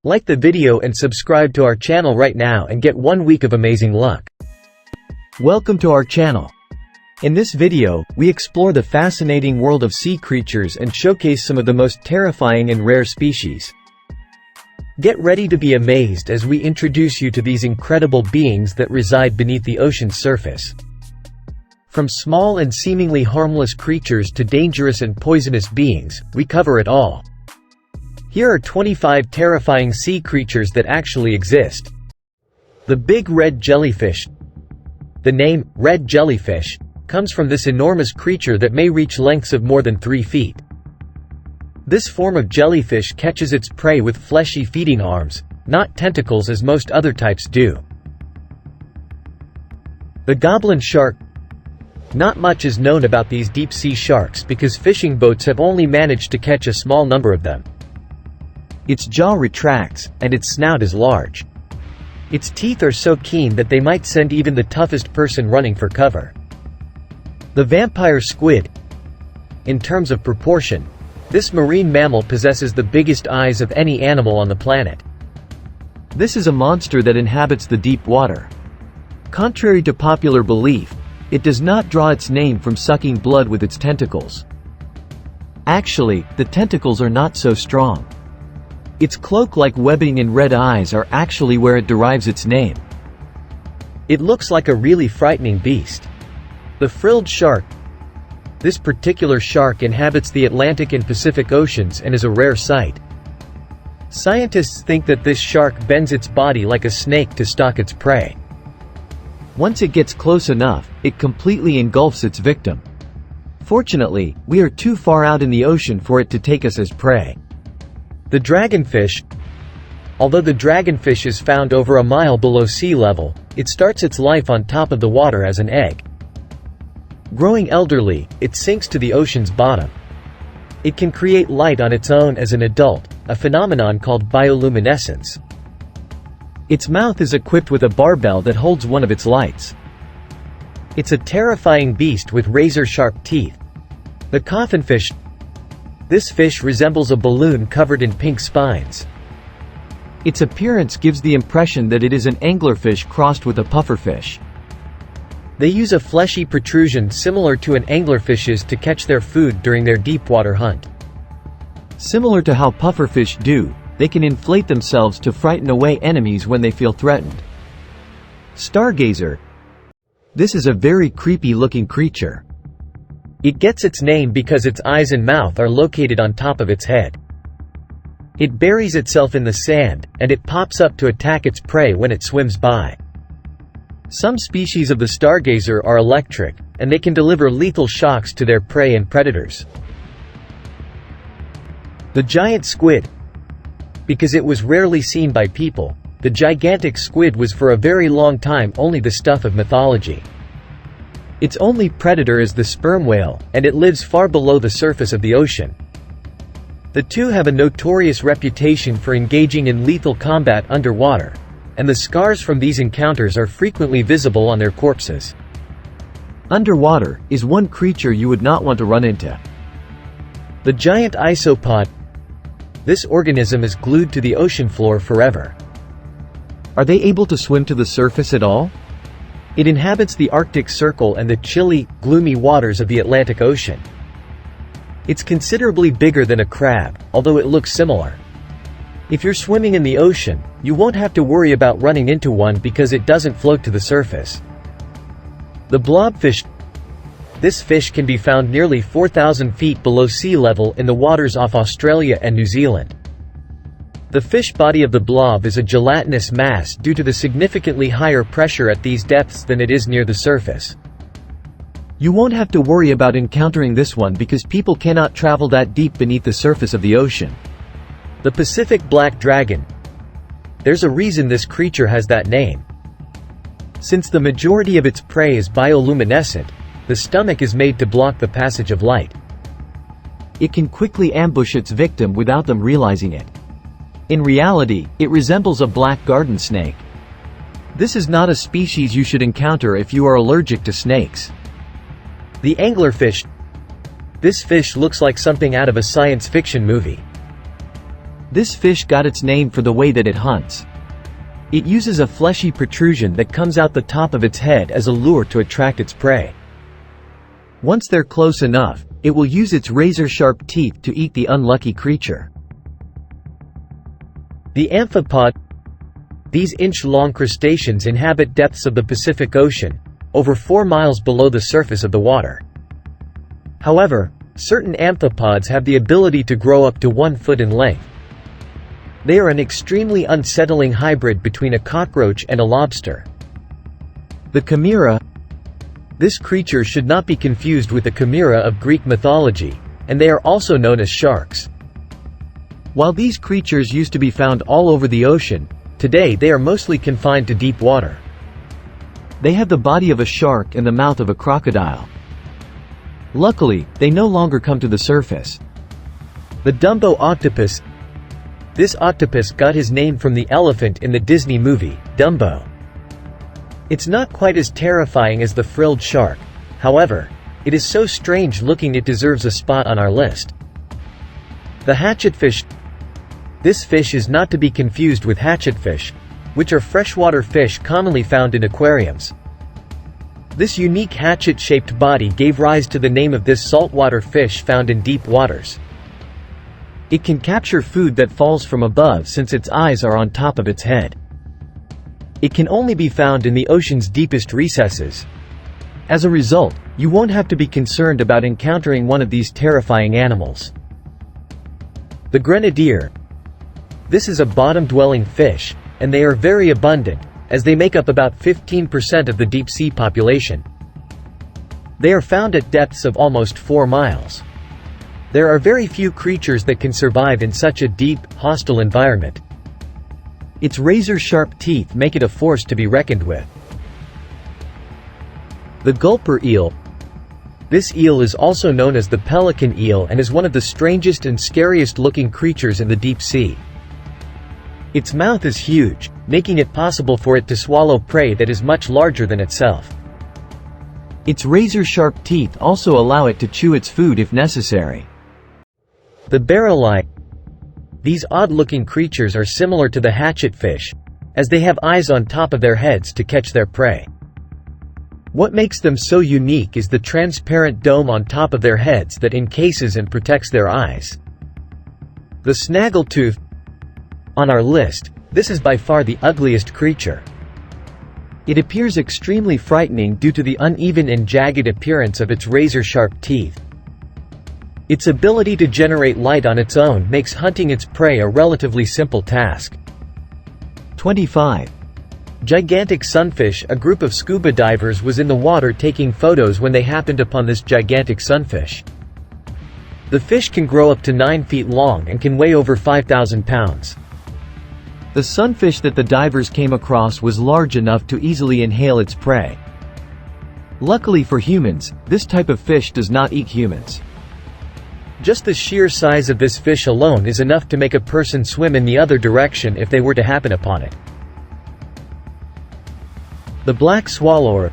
Like the video and subscribe to our channel right now and get 1 week of amazing luck. Welcome to our channel. In this video, we explore the fascinating world of sea creatures and showcase some of the most terrifying and rare species. Get ready to be amazed as we introduce you to these incredible beings that reside beneath the ocean's surface. From small and seemingly harmless creatures to dangerous and poisonous beings, we cover it all. Here are 25 terrifying sea creatures that actually exist. The big red jellyfish. The name, red jellyfish, comes from this enormous creature that may reach lengths of more than 3 feet. This form of jellyfish catches its prey with fleshy feeding arms, not tentacles as most other types do. The Goblin Shark. Not much is known about these deep-sea sharks because fishing boats have only managed to catch a small number of them. Its jaw retracts, and its snout is large. Its teeth are so keen that they might send even the toughest person running for cover. The vampire squid. In terms of proportion, this marine mammal possesses the biggest eyes of any animal on the planet. This is a monster that inhabits the deep water. Contrary to popular belief, it does not draw its name from sucking blood with its tentacles. Actually, the tentacles are not so strong. Its cloak-like webbing and red eyes are actually where it derives its name. It looks like a really frightening beast. The frilled shark. This particular shark inhabits the Atlantic and Pacific Oceans and is a rare sight. Scientists think that this shark bends its body like a snake to stalk its prey. Once it gets close enough, it completely engulfs its victim. Fortunately, we are too far out in the ocean for it to take us as prey. The dragonfish. Although the dragonfish is found over a mile below sea level, it starts its life on top of the water as an egg. Growing elderly, it sinks to the ocean's bottom. It can create light on its own as an adult, a phenomenon called bioluminescence. Its mouth is equipped with a barbell that holds one of its lights. It's a terrifying beast with razor-sharp teeth. The coffin fish. This fish resembles a balloon covered in pink spines. Its appearance gives the impression that it is an anglerfish crossed with a pufferfish. They use a fleshy protrusion similar to an anglerfish's to catch their food during their deep-water hunt. Similar to how pufferfish do, they can inflate themselves to frighten away enemies when they feel threatened. Stargazer. This is a very creepy-looking creature. It gets its name because its eyes and mouth are located on top of its head. It buries itself in the sand, and it pops up to attack its prey when it swims by. Some species of the stargazer are electric, and they can deliver lethal shocks to their prey and predators. The giant squid. Because it was rarely seen by people, the gigantic squid was for a very long time only the stuff of mythology. Its only predator is the sperm whale, and it lives far below the surface of the ocean. The two have a notorious reputation for engaging in lethal combat underwater, and the scars from these encounters are frequently visible on their corpses. Underwater is one creature you would not want to run into. The giant isopod. This organism is glued to the ocean floor forever. Are they able to swim to the surface at all? It inhabits the Arctic Circle and the chilly, gloomy waters of the Atlantic Ocean. It's considerably bigger than a crab, although it looks similar. If you're swimming in the ocean, you won't have to worry about running into one because it doesn't float to the surface. The blobfish. This fish can be found nearly 4,000 feet below sea level in the waters off Australia and New Zealand. The fish body of the blob is a gelatinous mass due to the significantly higher pressure at these depths than it is near the surface. You won't have to worry about encountering this one because people cannot travel that deep beneath the surface of the ocean. The Pacific black dragon. There's a reason this creature has that name. Since the majority of its prey is bioluminescent, the stomach is made to block the passage of light. It can quickly ambush its victim without them realizing it. In reality, it resembles a black garden snake. This is not a species you should encounter if you are allergic to snakes. The anglerfish. This fish looks like something out of a science fiction movie. This fish got its name for the way that it hunts. It uses a fleshy protrusion that comes out the top of its head as a lure to attract its prey. Once they're close enough, it will use its razor-sharp teeth to eat the unlucky creature. The amphipod. These inch-long crustaceans inhabit depths of the Pacific Ocean, over 4 miles below the surface of the water. However, certain amphipods have the ability to grow up to 1 foot in length. They are an extremely unsettling hybrid between a cockroach and a lobster. The Camira. This creature should not be confused with the Camira of Greek mythology, and they are also known as sharks. While these creatures used to be found all over the ocean, today they are mostly confined to deep water. They have the body of a shark and the mouth of a crocodile. Luckily, they no longer come to the surface. The Dumbo Octopus. This octopus got his name from the elephant in the Disney movie, Dumbo. It's not quite as terrifying as the Frilled Shark, however, it is so strange looking it deserves a spot on our list. The Hatchet Fish. This fish is not to be confused with hatchet fish, which are freshwater fish commonly found in aquariums. This unique hatchet-shaped body gave rise to the name of this saltwater fish found in deep waters. It can capture food that falls from above since its eyes are on top of its head. It can only be found in the ocean's deepest recesses. As a result, you won't have to be concerned about encountering one of these terrifying animals. The Grenadier. This is a bottom-dwelling fish, and they are very abundant, as they make up about 15% of the deep-sea population. They are found at depths of almost 4 miles. There are very few creatures that can survive in such a deep, hostile environment. Its razor-sharp teeth make it a force to be reckoned with. The Gulper eel. This eel is also known as the pelican eel and is one of the strangest and scariest-looking creatures in the deep sea. Its mouth is huge, making it possible for it to swallow prey that is much larger than itself. Its razor-sharp teeth also allow it to chew its food if necessary. The barrel-eye. These odd-looking creatures are similar to the hatchet fish, as they have eyes on top of their heads to catch their prey. What makes them so unique is the transparent dome on top of their heads that encases and protects their eyes. The Snaggle Tooth. On our list, this is by far the ugliest creature. It appears extremely frightening due to the uneven and jagged appearance of its razor-sharp teeth. Its ability to generate light on its own makes hunting its prey a relatively simple task. 25. Gigantic sunfish. A group of scuba divers was in the water taking photos when they happened upon this gigantic sunfish. The fish can grow up to 9 feet long and can weigh over 5,000 pounds. The sunfish that the divers came across was large enough to easily inhale its prey. Luckily for humans, this type of fish does not eat humans. Just the sheer size of this fish alone is enough to make a person swim in the other direction if they were to happen upon it. The black swallower.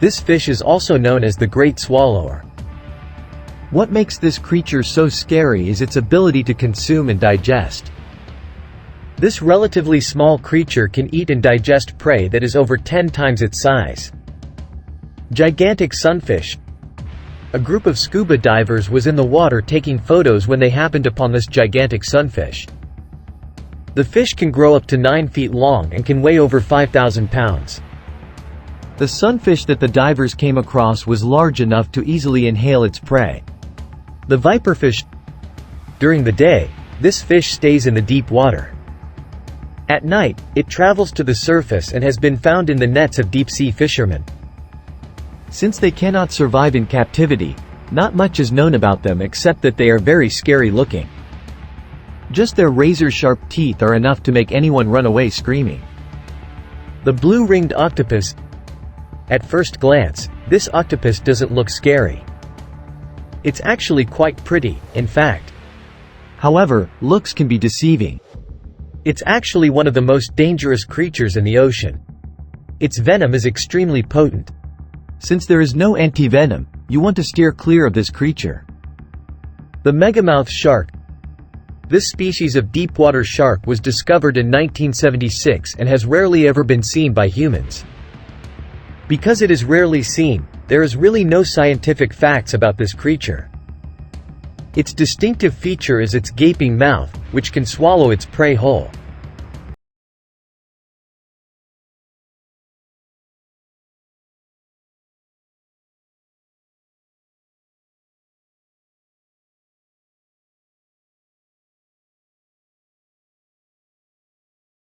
This fish is also known as the great swallower. What makes this creature so scary is its ability to consume and digest. This relatively small creature can eat and digest prey that is over 10 times its size. Gigantic sunfish. A group of scuba divers was in the water taking photos when they happened upon this gigantic sunfish. The fish can grow up to 9 feet long and can weigh over 5,000 pounds. The sunfish that the divers came across was large enough to easily inhale its prey. The viperfish. During the day, this fish stays in the deep water. At night, it travels to the surface and has been found in the nets of deep-sea fishermen. Since they cannot survive in captivity, not much is known about them except that they are very scary looking. Just their razor-sharp teeth are enough to make anyone run away screaming. The blue-ringed octopus. At first glance, this octopus doesn't look scary. It's actually quite pretty, in fact. However, looks can be deceiving. It's actually one of the most dangerous creatures in the ocean. Its venom is extremely potent. Since there is no anti-venom, you want to steer clear of this creature. The megamouth shark. This species of deepwater shark was discovered in 1976 and has rarely ever been seen by humans. Because it is rarely seen, there is really no scientific facts about this creature. Its distinctive feature is its gaping mouth, which can swallow its prey whole.